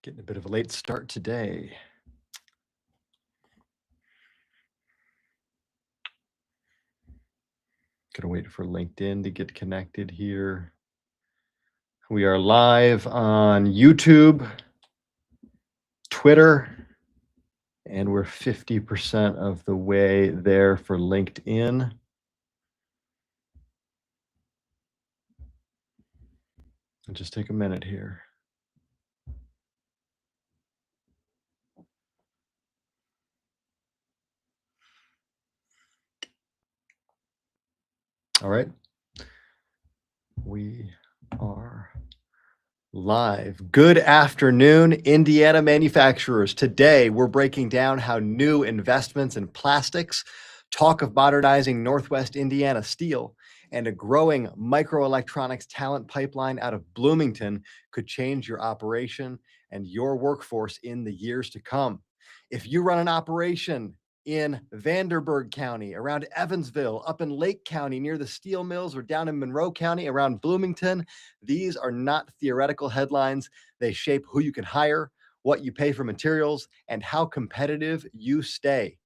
Getting a bit of a late start today. Gonna wait for LinkedIn to get connected here. We are live on YouTube, Twitter, and we're 50% of the way there for LinkedIn. I'll just take a minute here. All right. We are live. Good afternoon, Indiana manufacturers. Today, we're breaking down how new investments in plastics, talk of modernizing Northwest Indiana steel, and a growing microelectronics talent pipeline out of Bloomington could change your operation and your workforce in the years to come. If you run an operation in Vanderburgh County, around Evansville, up in Lake County near the steel mills, or down in Monroe County around Bloomington, these are not theoretical headlines. They shape who you can hire, what you pay for materials, and how competitive you stay.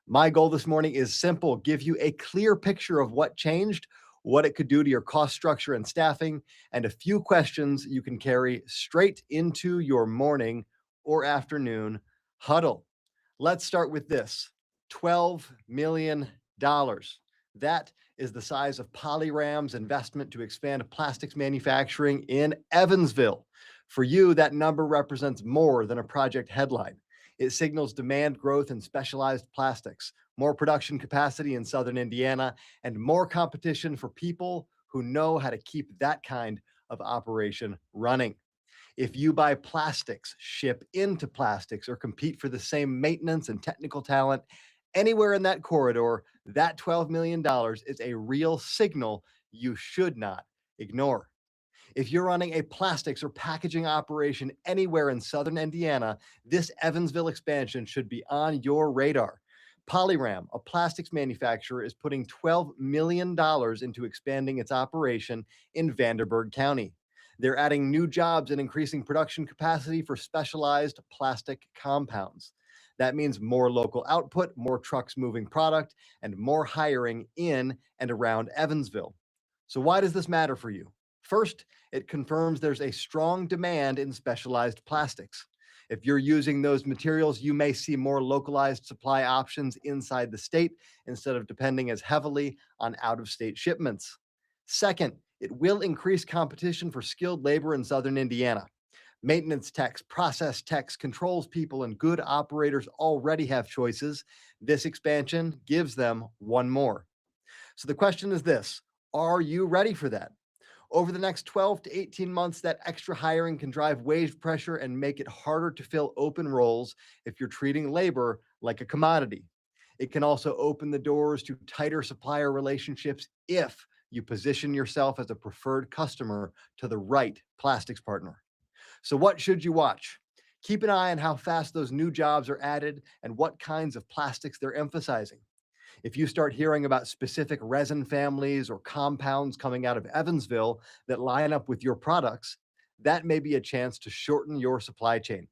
My goal this morning is simple: give you a clear picture of what changed, what it could do to your cost structure and staffing, and a few questions you can carry straight into your morning or afternoon huddle. Let's start with this. $12 million. That is the size of PolyRam's investment to expand plastics manufacturing in Evansville. For you, that number represents more than a project headline. It signals demand growth in specialized plastics, more production capacity in Southern Indiana, and more competition for people who know how to keep that kind of operation running. If you buy plastics, ship into plastics, or compete for the same maintenance and technical talent anywhere in that corridor, that $12 million is a real signal you should not ignore. If you're running a plastics or packaging operation anywhere in Southern Indiana, this Evansville expansion should be on your radar. PolyRam, a plastics manufacturer, is putting $12 million into expanding its operation in Vanderburgh County. They're adding new jobs and increasing production capacity for specialized plastic compounds. That means more local output, more trucks moving product, and more hiring in and around Evansville. So, why does this matter for you? First, it confirms there's a strong demand in specialized plastics. If you're using those materials, you may see more localized supply options inside the state instead of depending as heavily on out of state shipments. Second, it will increase competition for skilled labor in Southern Indiana. Maintenance techs, process techs, controls people, and good operators already have choices. This expansion gives them one more. So the question is this: are you ready for that? Over the next 12 to 18 months, that extra hiring can drive wage pressure and make it harder to fill open roles if you're treating labor like a commodity. It can also open the doors to tighter supplier relationships if you position yourself as a preferred customer to the right plastics partner. So, what should you watch? Keep an eye on how fast those new jobs are added and what kinds of plastics they're emphasizing. If you start hearing about specific resin families or compounds coming out of Evansville that line up with your products, that may be a chance to shorten your supply chain.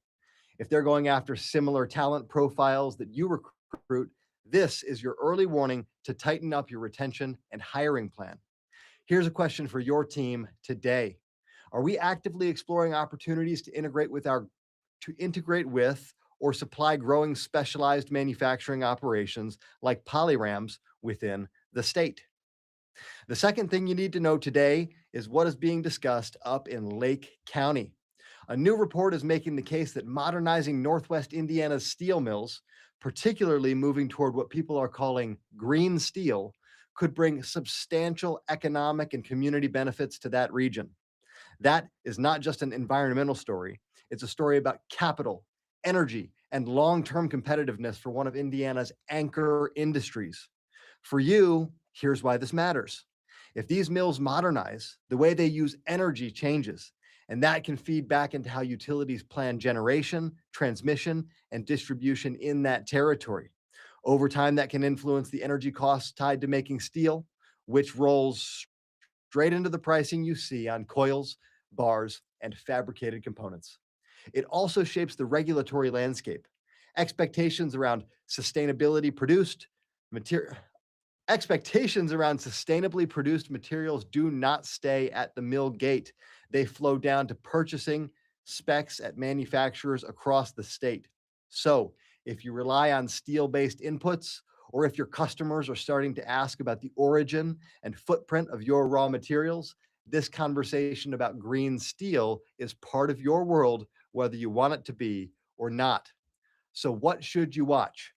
If they're going after similar talent profiles that you recruit, this is your early warning to tighten up your retention and hiring plan. Here's a question for your team today: are we actively exploring opportunities to integrate with or supply growing specialized manufacturing operations like PolyRam's within the state? The second thing you need to know today is what is being discussed up in Lake County. A new report is making the case that modernizing Northwest Indiana's steel mills, particularly moving toward what people are calling green steel, could bring substantial economic and community benefits to that region. That is not just an environmental story, it's a story about capital, energy, and long term competitiveness for one of Indiana's anchor industries. For you, here's why this matters. If these mills modernize, the way they use energy changes, and that can feed back into how utilities plan generation, transmission, and distribution in that territory. Over time, that can influence the energy costs tied to making steel, which rolls straight into the pricing you see on coils, bars, and fabricated components. It also shapes the regulatory landscape. Expectations around sustainability produced material Expectations around sustainably produced materials do not stay at the mill gate. They flow down to purchasing specs at manufacturers across the state. So, if you rely on steel based inputs, or if your customers are starting to ask about the origin and footprint of your raw materials, this conversation about green steel is part of your world, whether you want it to be or not. So, what should you watch?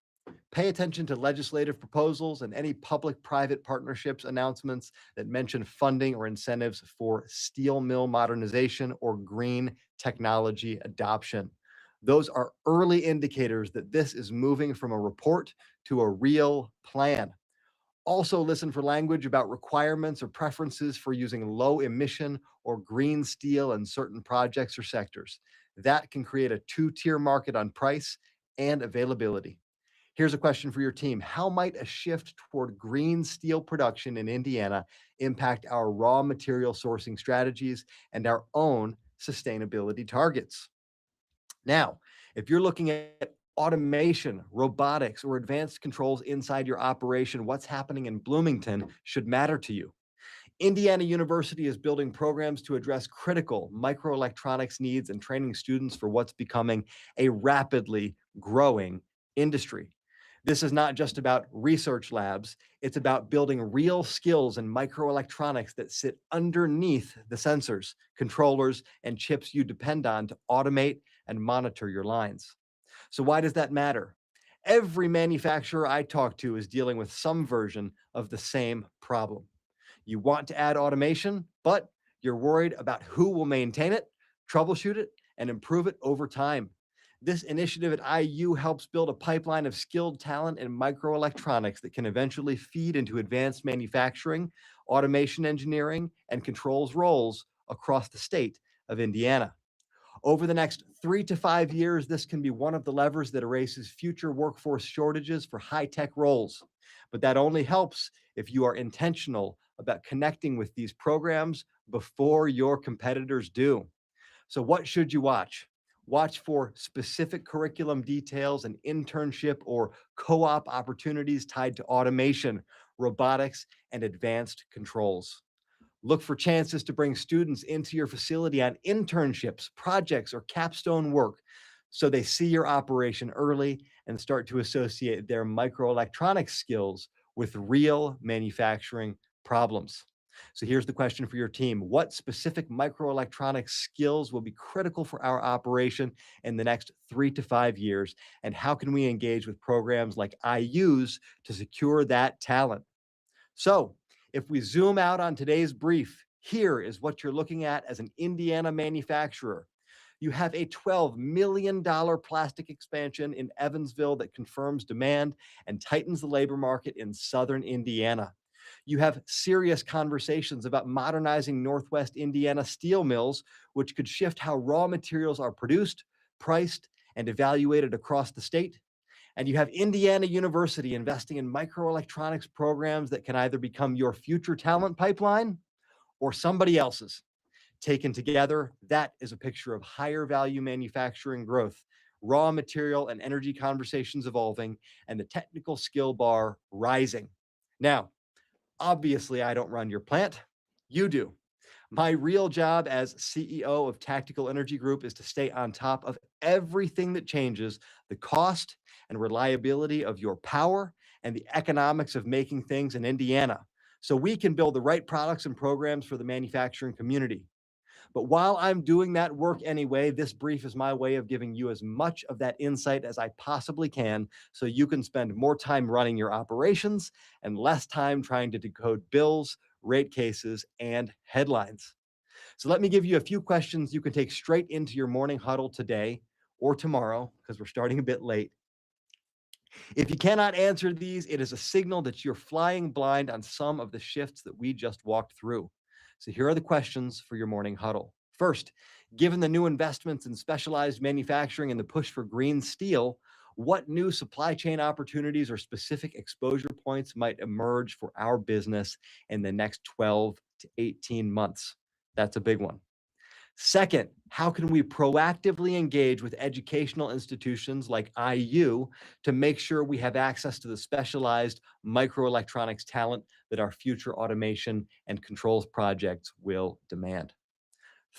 Pay attention to legislative proposals and any public private partnerships announcements that mention funding or incentives for steel mill modernization or green technology adoption. Those are early indicators that this is moving from a report to a real plan. Also, listen for language about requirements or preferences for using low emission or green steel in certain projects or sectors. That can create a two-tier market on price and availability. Here's a question for your team. How might a shift toward green steel production in Indiana impact our raw material sourcing strategies and our own sustainability targets? Now, if you're looking at automation, robotics, or advanced controls inside your operation, what's happening in Bloomington should matter to you. Indiana University is building programs to address critical microelectronics needs and training students for what's becoming a rapidly growing industry. This is not just about research labs, it's about building real skills in microelectronics that sit underneath the sensors, controllers, and chips you depend on to automate and monitor your lines. So, why does that matter? Every manufacturer I talk to is dealing with some version of the same problem. You want to add automation, but you're worried about who will maintain it, troubleshoot it, and improve it over time. This initiative at IU helps build a pipeline of skilled talent in microelectronics that can eventually feed into advanced manufacturing, automation engineering, and controls roles across the state of Indiana. Over the next 3 to 5 years, this can be one of the levers that erases future workforce shortages for high tech roles. But that only helps if you are intentional about connecting with these programs before your competitors do. So, what should you watch? Watch for specific curriculum details and internship or co op opportunities tied to automation, robotics, and advanced controls. Look for chances to bring students into your facility on internships, projects, or capstone work so they see your operation early and start to associate their microelectronics skills with real manufacturing problems. So here's the question for your team. What specific microelectronics skills will be critical for our operation in the next 3 to 5 years? And how can we engage with programs like IU's to secure that talent? So, if we zoom out on today's brief, here is what you're looking at as an Indiana manufacturer. You have a $12 million plastic expansion in Evansville that confirms demand and tightens the labor market in southern Indiana. You have serious conversations about modernizing Northwest Indiana steel mills, which could shift how raw materials are produced, priced, and evaluated across the state. And you have Indiana University investing in microelectronics programs that can either become your future talent pipeline or somebody else's. Taken together, that is a picture of higher value manufacturing growth, raw material and energy conversations evolving, and the technical skill bar rising. Now, obviously, I don't run your plant. You do. My real job as CEO of Tactical Energy Group is to stay on top of everything that changes the cost and reliability of your power and the economics of making things in Indiana so we can build the right products and programs for the manufacturing community. But while I'm doing that work anyway, this brief is my way of giving you as much of that insight as I possibly can so you can spend more time running your operations and less time trying to decode bills, rate cases, and headlines. So let me give you a few questions you can take straight into your morning huddle today or tomorrow, because we're starting a bit late. If you cannot answer these, it is a signal that you're flying blind on some of the shifts that we just walked through. So here are the questions for your morning huddle. First, given the new investments in specialized manufacturing and the push for green steel, what new supply chain opportunities or specific exposure points might emerge for our business in the next 12 to 18 months? That's a big one. Second, how can we proactively engage with educational institutions like IU to make sure we have access to the specialized microelectronics talent that our future automation and controls projects will demand?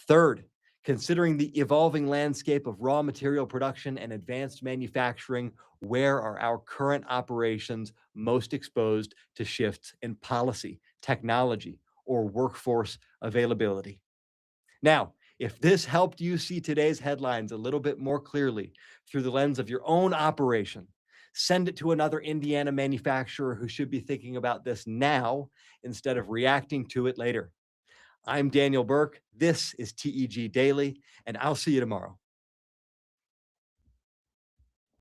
Third, considering the evolving landscape of raw material production and advanced manufacturing, where are our current operations most exposed to shifts in policy, technology, or workforce availability? Now, if this helped you see today's headlines a little bit more clearly through the lens of your own operation, send it to another Indiana manufacturer who should be thinking about this now instead of reacting to it later. I'm Daniel Burke. This is TEG Daily, and I'll see you tomorrow.